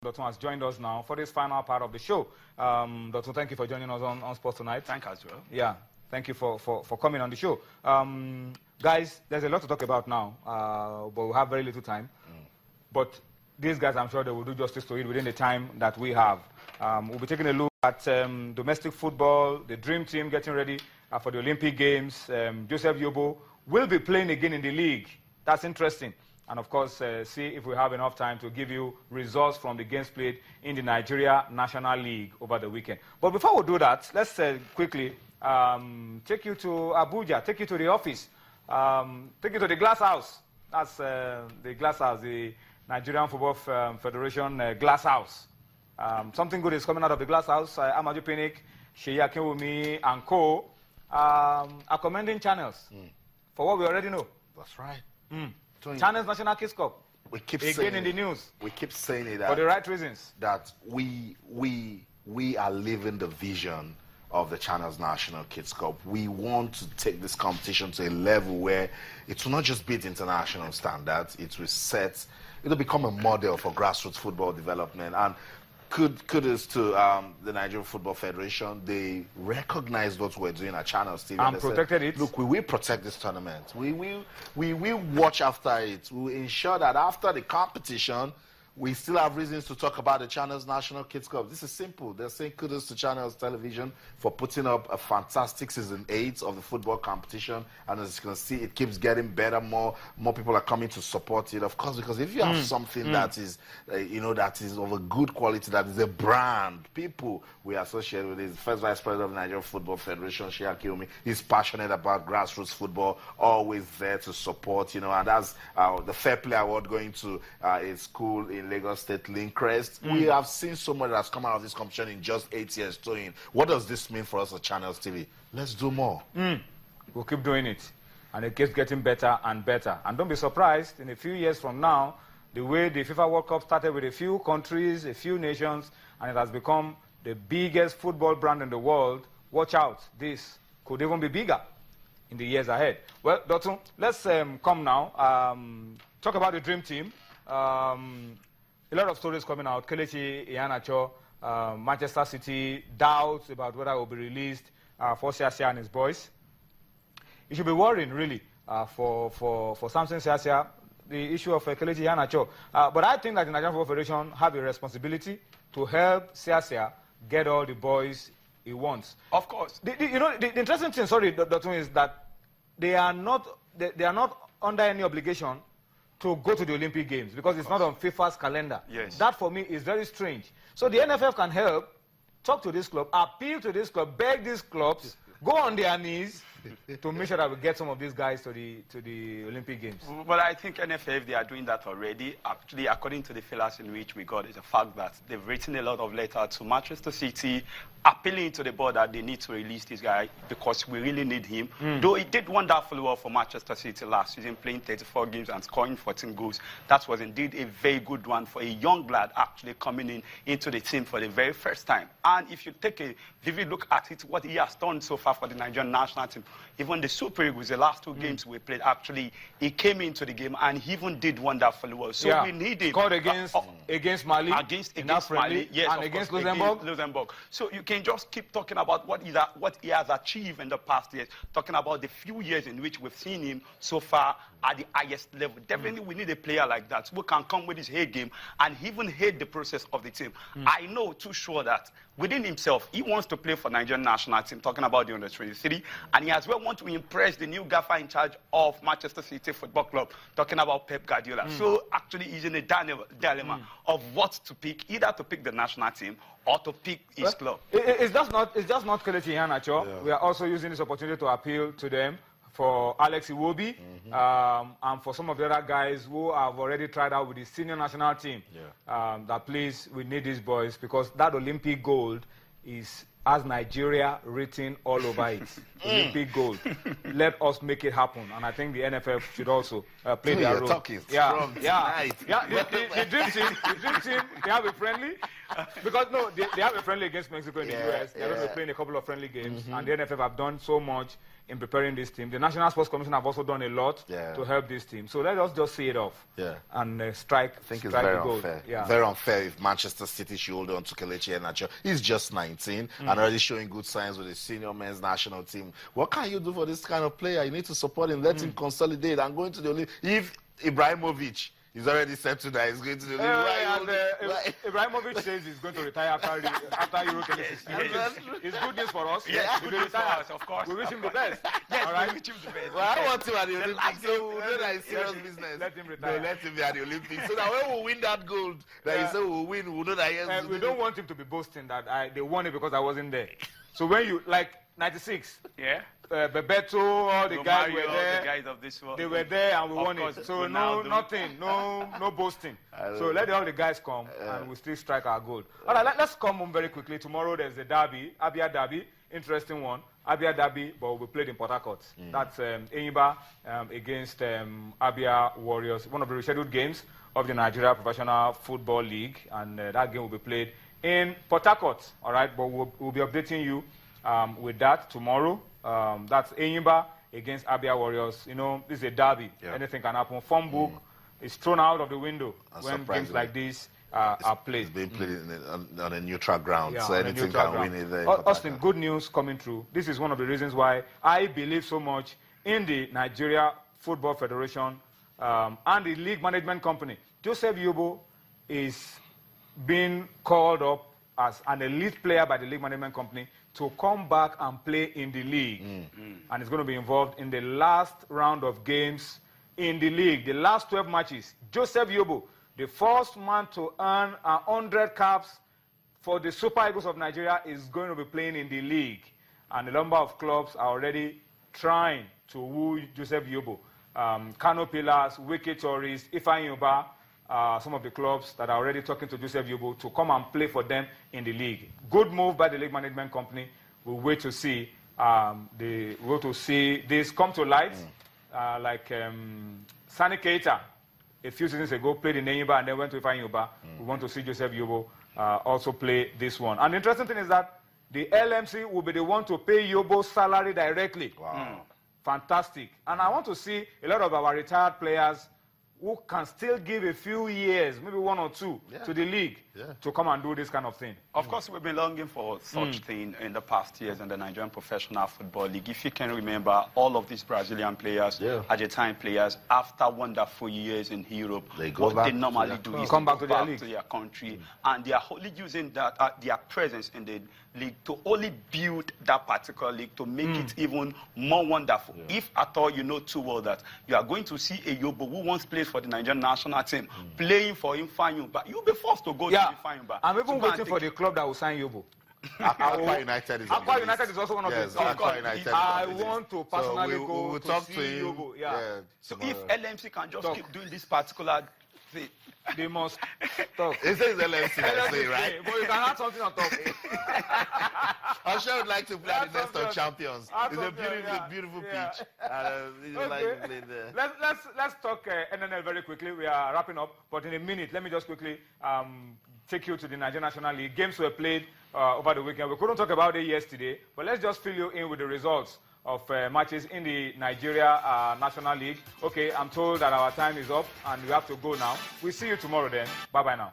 Dr. has joined us now for this final part of the show. Dr. thank you for joining us on Sports Tonight. Thank you as well. Yeah, thank you for coming on the show. Guys, there's a lot to talk about now, but we have very little time. But these guys, I'm sure they will do justice to it within the time that we have. We'll be taking a look at domestic football, the Dream Team getting ready for the Olympic Games. Joseph Yobo will be playing again in the league. That's interesting. And of course, see if we have enough time to give you results from the games played in the Nigeria National League over the weekend. But before we do that, let's quickly take you to Abuja, take you to the office, take you to the Glass House. That's the Glass House, the Nigerian Football Federation Glass House. Something good is coming out of the Glass House. Amaju Pinnick, Sheyi Akinwumi, and co. Are commending Channels for what we already know. That's right. Channels National Kids Cup. We keep again saying in the news. We keep saying it For the right reasons. That we are living the vision of the Channels National Kids Cup. We want to take this competition to a level where it will not just be the international standards, it'll become a model for grassroots football development. And kudos to the Nigerian Football Federation. They recognized what we're doing at Channels TV. And protected it. Look, we will protect this tournament. We will watch after it. We will ensure that after the competition, we still have reasons to talk about the Channels National Kids Cup. This is simple. They're saying kudos to Channels Television for putting up a fantastic season 8 of the football competition. And as you can see, it keeps getting better. More people are coming to support it. Of course, because if you have something that is, that is of a good quality, that is a brand, people we associate with it. First Vice President of the Nigerian Football Federation, Sheyi Akinwumi, he's passionate about grassroots football, always there to support, and that's the Fair Play Award going to a school in Lagos State, Lincrest. We have seen so much that's come out of this competition in just 8 years doing. What does this mean for us at Channels TV? Let's do more. We'll keep doing it. And it keeps getting better and better. And don't be surprised, in a few years from now, the way the FIFA World Cup started with a few countries, a few nations, and it has become the biggest football brand in the world, watch out. This could even be bigger in the years ahead. Well, Dotun, let's come now. Talk about the Dream Team. A lot of stories coming out. Kelechi Iheanacho, Manchester City, doubts about whether it will be released for Siasia and his boys. You should be worrying, really, for Samson Siasia, the issue of Kelechi Iheanacho. But I think that the Nigerian Football Federation have a responsibility to help Siasia get all the boys he wants. Of course. The interesting thing, sorry, Dr. is that they are not under any obligation to go to the Olympic Games because it's not on FIFA's calendar. Yes. That, for me, is very strange. So the NFF can help, talk to this club, appeal to this club, beg these clubs, go on their knees to make sure that we get some of these guys to the Olympic Games. Well, I think NFF, they are doing that already. Actually, according to the fillers in which we got, is the fact that they've written a lot of letters to Manchester City, appealing to the board that they need to release this guy because we really need him. Though he did wonderfully well for Manchester City last season, playing 34 games and scoring 14 goals. That was indeed a very good one for a young lad actually coming into the team for the very first time. And if you take a vivid look at it, what he has done so far for the Nigerian national team, even the Super Eagles, the last 2 games we played, actually, he came into the game and he even did wonderfully well. So we need him. Scored against Mali. Against Mali, yes, and against Luxembourg. So you can just keep talking about what he has achieved in the past years, talking about the few years in which we've seen him so far at the highest level. Definitely we need a player like that who can come with his A game and even hate the process of the team. I know too sure that within himself, he wants to play for Nigerian national team, talking about the under-23, and he as well wants to impress the new gaffer in charge of Manchester City Football Club, talking about Pep Guardiola. So actually he's in a dilemma of what to pick, either to pick the national team or to pick his club. It's just not Kelechi Iheanacho. Yeah. We are also using this opportunity to appeal to them for Alex Iwobi and for some of the other guys who have already tried out with the senior national team. That please, we need these boys because that Olympic gold is has Nigeria written all over it. Olympic gold. Let us make it happen. And I think the NFF should also play their role. The dream team, they have a friendly. Because no, they have a friendly against Mexico in the US. They're going to be playing a couple of friendly games. And the NFF have done so much in preparing this team. The National Sports Commission have also done a lot to help this team. So let us just see it off and strike. I think it's very unfair. Very unfair if Manchester City should hold on to Kelechi Iheanacho. He's just 19 and already showing good signs with the senior men's national team. What can you do for this kind of player? You need to support him, let him consolidate and go into the Olympics. If Ibrahimovic is already settled that he's going to the Olympics. Ibrahimovic says he's going to retire after Euro 2016. It's good news for us. Yes, good news for us, of course. We wish him the best. Yes, all right? we wish him the best. Well, I want him at the Olympics, so we know that it's serious business. Let him retire. No, let him be at the Olympics. So that when we win that gold, that he said we'll win, we'll know that yes. We don't want him to be boasting that they won it because I wasn't there. So when you, like 96, Bebeto, all the guys were there. The guys of this world. They were there and we won it. So no boasting. So let all the guys come and we still strike our goal. All right, let's come home very quickly. Tomorrow there's a derby, Abia derby, interesting one. Abia derby, but we played in Port Harcourt. That's Enyimba against Abia Warriors, one of the rescheduled games of the Nigeria Professional Football League, and that game will be played in Port Harcourt. All right, but we'll be updating you with that tomorrow. That's Enyimba against Abia Warriors. You know, this is a derby. Anything can happen. Form book is thrown out of the window when games like this are played. It's being played on a neutral ground, so anything can win it there. Austin, good news coming through. This is one of the reasons why I believe so much in the Nigeria Football Federation and the league management company. Joseph Yobo is being called up as an elite player by the league management company to come back and play in the league. And he's going to be involved in the last round of games in the league, the last 12 matches. Joseph Yobo, the first man to earn 100 caps for the Super Eagles of Nigeria, is going to be playing in the league. And a number of clubs are already trying to woo Joseph Yobo. Kano Pillars, Wiki Tourists, Ifeanyi Uba, some of the clubs that are already talking to Joseph Yobo to come and play for them in the league. Good move by the league management company. We'll wait to see this come to light. Sani Keita, a few seasons ago, played in Enyimba and then went to Ifeanyi Uba. We want to see Joseph Yobo also play this one. And the interesting thing is that the LMC will be the one to pay Yobo's salary directly. Wow. Fantastic. And I want to see a lot of our retired players who can still give a few years, maybe 1 or 2, to the league to come and do this kind of thing. Of course, we've been longing for such thing in the past years in the Nigerian Professional Football League. If you can remember, all of these Brazilian players, Argentine players, after wonderful years in Europe, what they normally do is come back to their country, and they are only using that their presence in the league to only build that particular league to make it even more wonderful. If at all you know too well that you are going to see a Yobo who once played for the Nigerian national team playing for Ifeanyi Uba, you'll be forced to go to Ifeanyi Uba. I'm even waiting for the club that will sign Yobo. Aqua United is Aqua United is also one of the Aqua United. I want to personally go to talk see to him. Yobo. So if LMC can just keep doing this particular thing, they must talk. It says LMC, right? But you can add something on top. I'm sure I'd like to play at the Nest of Champions. It's a beautiful pitch. Let's talk NNL very quickly. We are wrapping up, but in a minute, let me just quickly take you to the Nigerian National League. Games were played over the weekend. We couldn't talk about it yesterday, but let's just fill you in with the results of matches in the Nigeria National League. Okay, I'm told that our time is up and we have to go now. We'll see you tomorrow then. Bye-bye now.